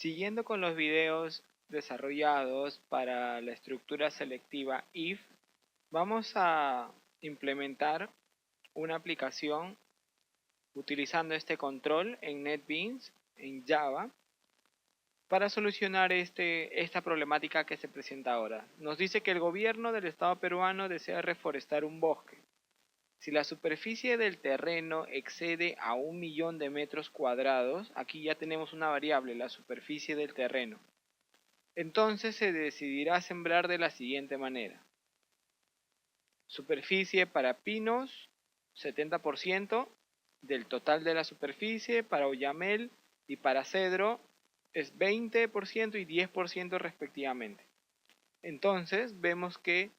Siguiendo con los videos desarrollados para la estructura selectiva if, vamos a implementar una aplicación utilizando este control en NetBeans, en Java, para solucionar esta problemática que se presenta ahora. Nos dice que el gobierno del Estado peruano desea reforestar un bosque. Si la superficie del terreno excede a 1.000.000 de metros cuadrados, aquí ya tenemos una variable, la superficie del terreno. Entonces se decidirá sembrar de la siguiente manera. Superficie para pinos, 70% del total de la superficie. Para oyamel y para cedro es 20% y 10% respectivamente. Entonces vemos que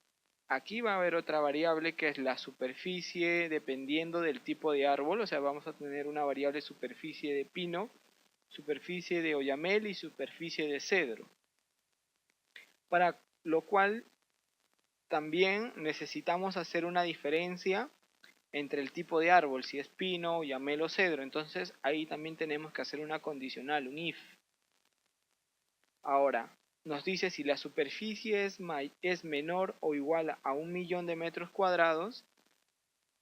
aquí va a haber otra variable que es la superficie dependiendo del tipo de árbol. O sea, vamos a tener una variable superficie de pino, superficie de oyamel y superficie de cedro. Para lo cual también necesitamos hacer una diferencia entre el tipo de árbol, si es pino, oyamel o cedro. Entonces ahí también tenemos que hacer una condicional, un if. Ahora, nos dice si la superficie es menor o igual a 1.000.000 de metros cuadrados,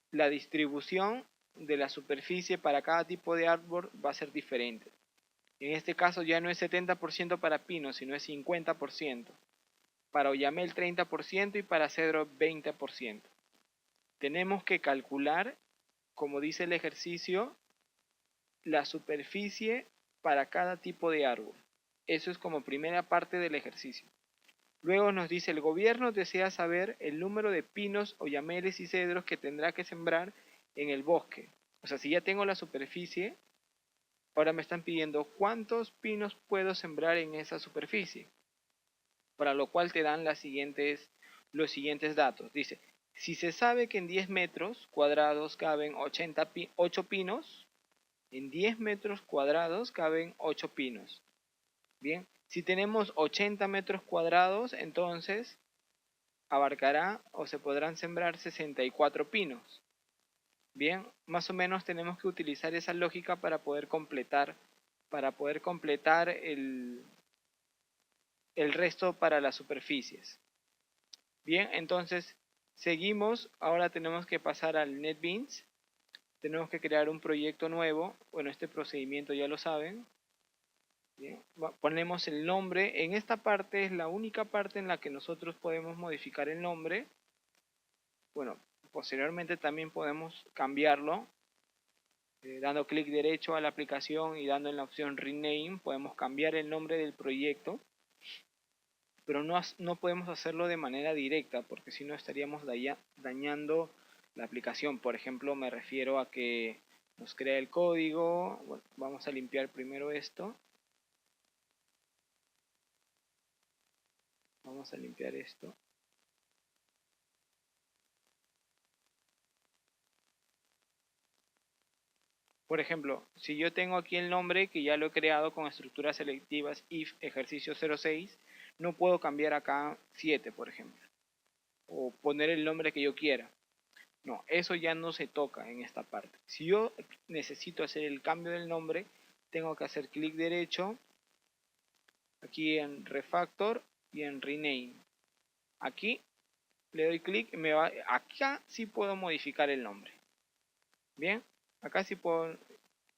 la distribución de la superficie para cada tipo de árbol va a ser diferente. En este caso ya no es 70% para pino, sino es 50%. Para oyamel 30% y para cedro 20%. Tenemos que calcular, como dice el ejercicio, la superficie para cada tipo de árbol. Eso es como primera parte del ejercicio. Luego nos dice el gobierno desea saber el número de pinos, oyameles y cedros que tendrá que sembrar en el bosque. O sea, si ya tengo la superficie, ahora me están pidiendo cuántos pinos puedo sembrar en esa superficie. Para lo cual te dan los siguientes datos. Dice, si se sabe que en 10 metros cuadrados caben 8 pinos, en 10 metros cuadrados caben 8 pinos. Bien, si tenemos 80 metros cuadrados, entonces abarcará o se podrán sembrar 64 pinos. Bien, más o menos tenemos que utilizar esa lógica para poder completar el resto para las superficies. Bien, entonces seguimos. Ahora tenemos que pasar al NetBeans. Tenemos que crear un proyecto nuevo. Bueno, este procedimiento ya lo saben. Bien, ponemos el nombre. En esta parte es la única parte en la que nosotros podemos modificar el nombre. Bueno, posteriormente también podemos cambiarlo. Dando clic derecho a la aplicación y dando en la opción Rename, podemos cambiar el nombre del proyecto. Pero no podemos hacerlo de manera directa, porque si no estaríamos dañando la aplicación. Por ejemplo, me refiero a que nos crea el código. Bueno, vamos a limpiar primero esto. Vamos a limpiar esto. Por ejemplo, si yo tengo aquí el nombre que ya lo he creado con estructuras selectivas if ejercicio 06, no puedo cambiar acá 7, por ejemplo, o poner el nombre que yo quiera. No, eso ya no se toca en esta parte. Si yo necesito hacer el cambio del nombre, tengo que hacer clic derecho aquí en Refactor y en Rename. Aquí le doy clic y acá sí puedo modificar el nombre. Bien, acá sí puedo.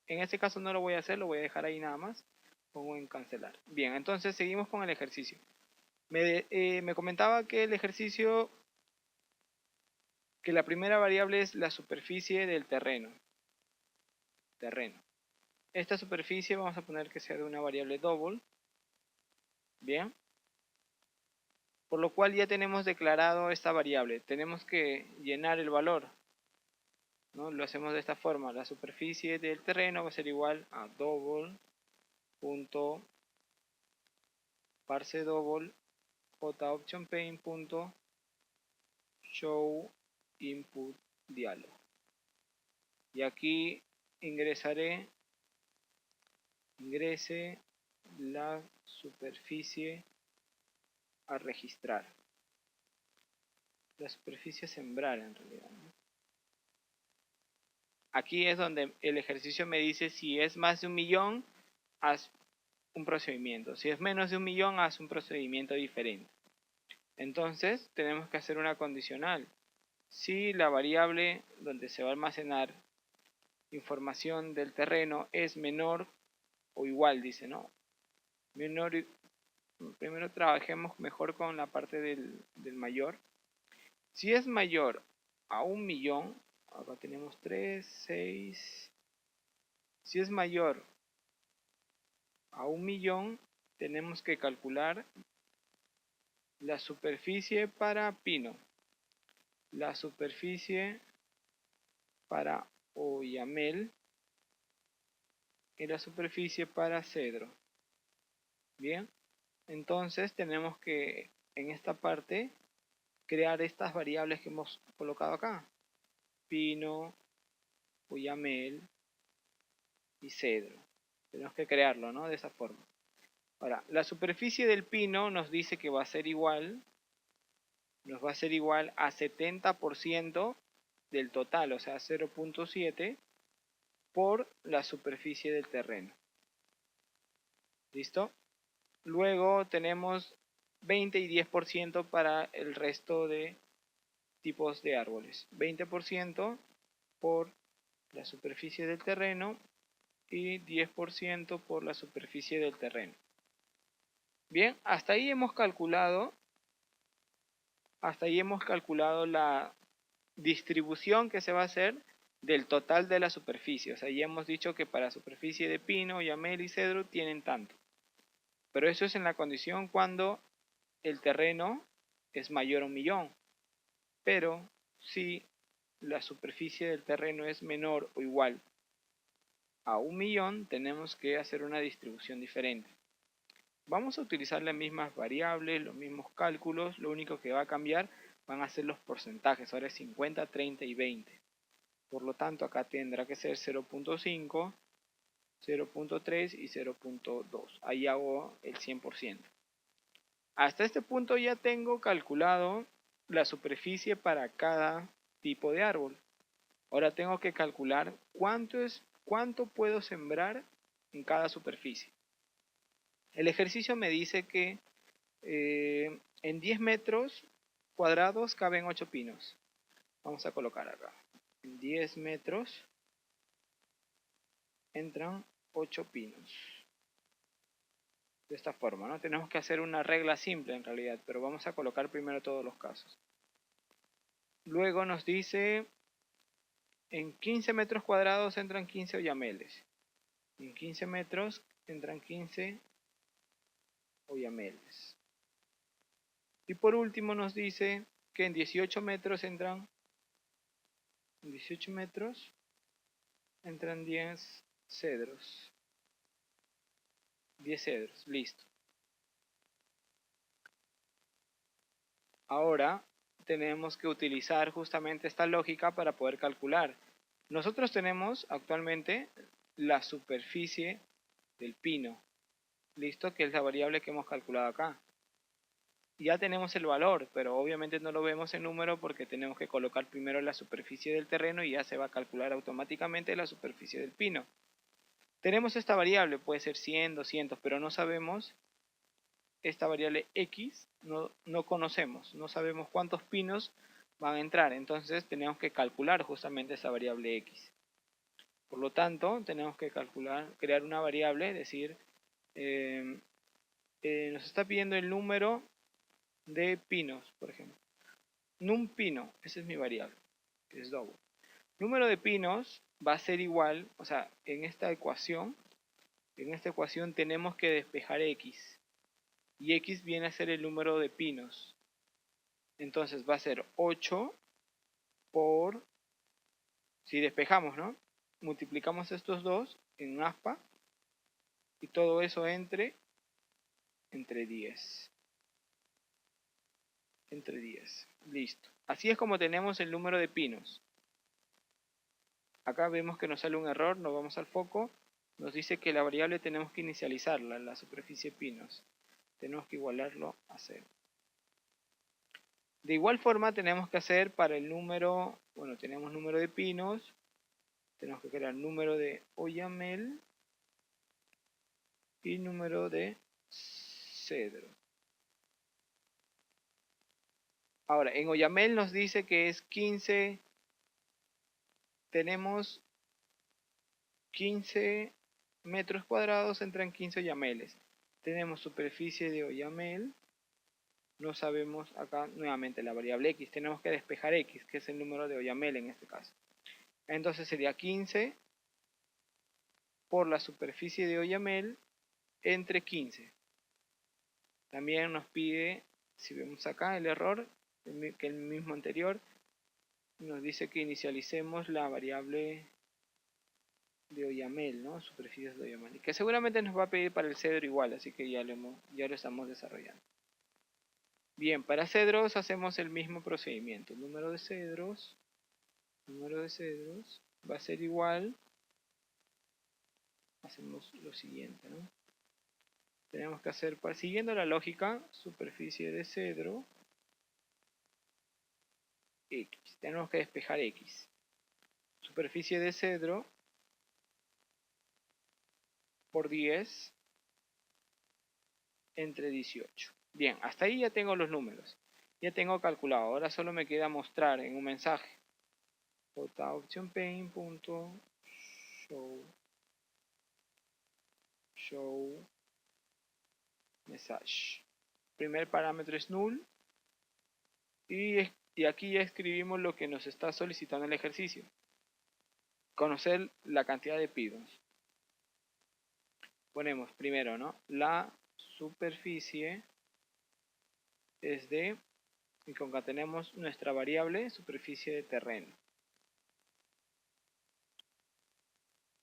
En este caso no lo voy a hacer, lo voy a dejar ahí nada más. Pongo en cancelar. Bien, entonces seguimos con el ejercicio. Me comentaba que el ejercicio, que la primera variable es la superficie del terreno. Esta superficie vamos a poner que sea de una variable double. Bien. Por lo cual ya tenemos declarado esta variable. Tenemos que llenar el valor, ¿no? Lo hacemos de esta forma. La superficie del terreno va a ser igual a double.parse double jOptionPaint.show input dialog. Y aquí ingrese la superficie a registrar. La superficie a sembrar en realidad, ¿no? Aquí es donde el ejercicio me dice si es más de 1.000.000, haz un procedimiento. Si es menos de 1 millón, haz un procedimiento diferente. Entonces tenemos que hacer una condicional. Si la variable donde se va a almacenar información del terreno es menor o igual, dice, ¿no? Primero trabajemos mejor con la parte del mayor. Si es mayor a 1 millón, acá tenemos 3, 6. Si es mayor a 1 millón, tenemos que calcular la superficie para pino, la superficie para oyamel y la superficie para cedro. Bien, entonces tenemos que en esta parte crear estas variables que hemos colocado acá: pino, oyamel y cedro. Tenemos que crearlo, ¿no? De esa forma. Ahora, la superficie del pino nos dice que va a ser igual, nos va a ser igual a 70% del total, o sea 0.7 por la superficie del terreno. ¿Listo? Luego tenemos 20 y 10% para el resto de tipos de árboles. 20% por la superficie del terreno y 10% por la superficie del terreno. Bien, hasta ahí hemos calculado la distribución que se va a hacer del total de la superficie. O sea, ya hemos dicho que para superficie de pino, oyamel y cedro tienen tanto. Pero eso es en la condición cuando el terreno es mayor a 1 millón. Pero si la superficie del terreno es menor o igual a 1 millón, tenemos que hacer una distribución diferente. Vamos a utilizar las mismas variables, los mismos cálculos, lo único que va a cambiar van a ser los porcentajes. Ahora es 50, 30 y 20. Por lo tanto, acá tendrá que ser 0.5, 0.3 y 0.2. Ahí hago el 100%. Hasta este punto ya tengo calculado la superficie para cada tipo de árbol. Ahora tengo que calcular cuánto puedo sembrar en cada superficie. El ejercicio me dice que en 10 metros cuadrados caben 8 pinos. Vamos a colocar acá. En 10 metros entran 8 pinos. De esta forma, ¿no? Tenemos que hacer una regla simple en realidad, pero vamos a colocar primero todos los casos. Luego nos dice en 15 metros cuadrados entran 15 oyameles. En 15 metros entran 15 oyameles. Y por último nos dice que en 18 metros entran 10 cedros. 10 cedros, listo. Ahora tenemos que utilizar justamente esta lógica para poder calcular. Nosotros tenemos actualmente la superficie del pino, listo, que es la variable que hemos calculado acá. Ya tenemos el valor, pero obviamente no lo vemos en número porque tenemos que colocar primero la superficie del terreno y ya se va a calcular automáticamente la superficie del pino. Tenemos esta variable, puede ser 100, 200, pero no sabemos esta variable X, no conocemos, no sabemos cuántos pinos van a entrar, entonces tenemos que calcular justamente esa variable X. Por lo tanto, tenemos que crear una variable, decir, nos está pidiendo el número de pinos, por ejemplo. Num pino, esa es mi variable, que es double. Número de pinos va a ser igual, o sea, en esta ecuación tenemos que despejar X. Y X viene a ser el número de pinos. Entonces va a ser 8 por, si despejamos, ¿no? Multiplicamos estos dos en aspa y todo eso entre 10. Entre 10. Listo. Así es como tenemos el número de pinos. Acá vemos que nos sale un error, nos vamos al foco. Nos dice que la variable tenemos que inicializarla, la superficie pinos. Tenemos que igualarlo a 0. De igual forma tenemos que hacer para el número, bueno, tenemos número de pinos, tenemos que crear número de oyamel y número de cedro. Ahora, en Oyamel nos dice que es 15, tenemos 15 metros cuadrados, entran 15 oyameles. Tenemos superficie de oyamel, no sabemos acá nuevamente la variable x, tenemos que despejar x, que es el número de oyamel en este caso. Entonces sería 15 por la superficie de oyamel entre 15. También nos pide, si vemos acá el error, que el mismo anterior, nos dice que inicialicemos la variable de oyamel, ¿no? Superficies de oyamel, que seguramente nos va a pedir para el cedro igual, así que ya lo estamos desarrollando. Bien, para cedros hacemos el mismo procedimiento. Número de cedros va a ser igual. Hacemos lo siguiente, ¿no? Tenemos que hacer, siguiendo la lógica, superficie de cedro x. Tenemos que despejar x. Superficie de cedro por 10 entre 18. Bien, hasta ahí ya tengo los números. Ya tengo calculado. Ahora solo me queda mostrar en un mensaje. Show message. Primer parámetro es null. Y aquí ya escribimos lo que nos está solicitando el ejercicio. Conocer la cantidad de pidos. Ponemos primero, ¿no? La superficie es de, y concatenemos nuestra variable superficie de terreno.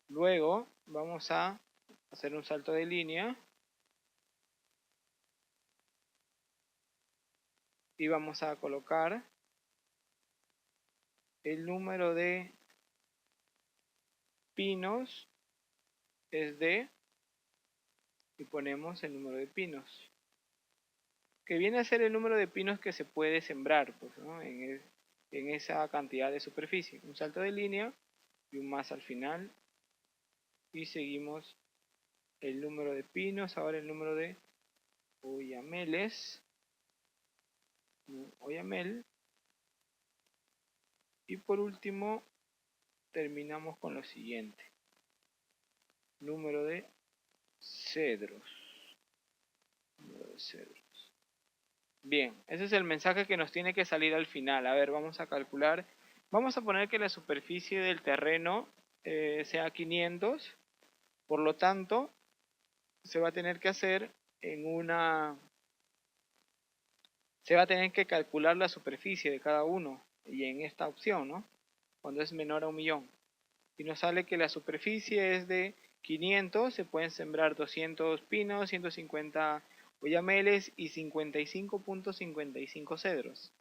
Luego vamos a hacer un salto de línea y vamos a colocar el número de pinos es de, y ponemos el número de pinos, que viene a ser el número de pinos que se puede sembrar, pues, ¿no? en esa cantidad de superficie. Un salto de línea y un más al final, y seguimos el número de pinos, ahora el número de oyameles, oyamel, y por último terminamos con lo siguiente, número de cedros. Bien, ese es el mensaje que nos tiene que salir al final. A ver, vamos a calcular. Vamos a poner que la superficie del terreno sea 500. Por lo tanto, se va a tener que hacer se va a tener que calcular la superficie de cada uno. Y en esta opción, ¿no? Cuando es menor a 1.000.000. Y nos sale que la superficie es de 500, se pueden sembrar 200 pinos, 150 oyameles y 55.55 cedros.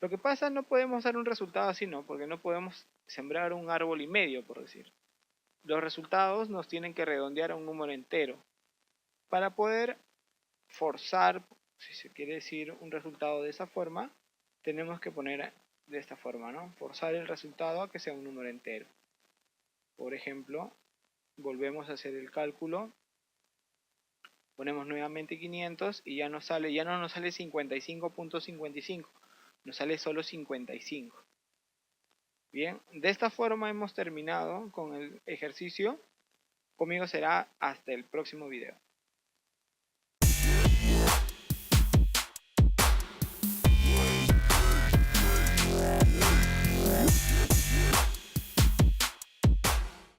Lo que pasa, no podemos dar un resultado así, ¿no? Porque no podemos sembrar un árbol y medio, por decir. Los resultados nos tienen que redondear a un número entero. Para poder forzar, si se quiere decir un resultado de esa forma, tenemos que poner de esta forma, ¿no? Forzar el resultado a que sea un número entero. Por ejemplo, volvemos a hacer el cálculo, ponemos nuevamente 500 y ya no nos sale 55.55, nos sale solo 55. Bien, de esta forma hemos terminado con el ejercicio. Conmigo será hasta el próximo video.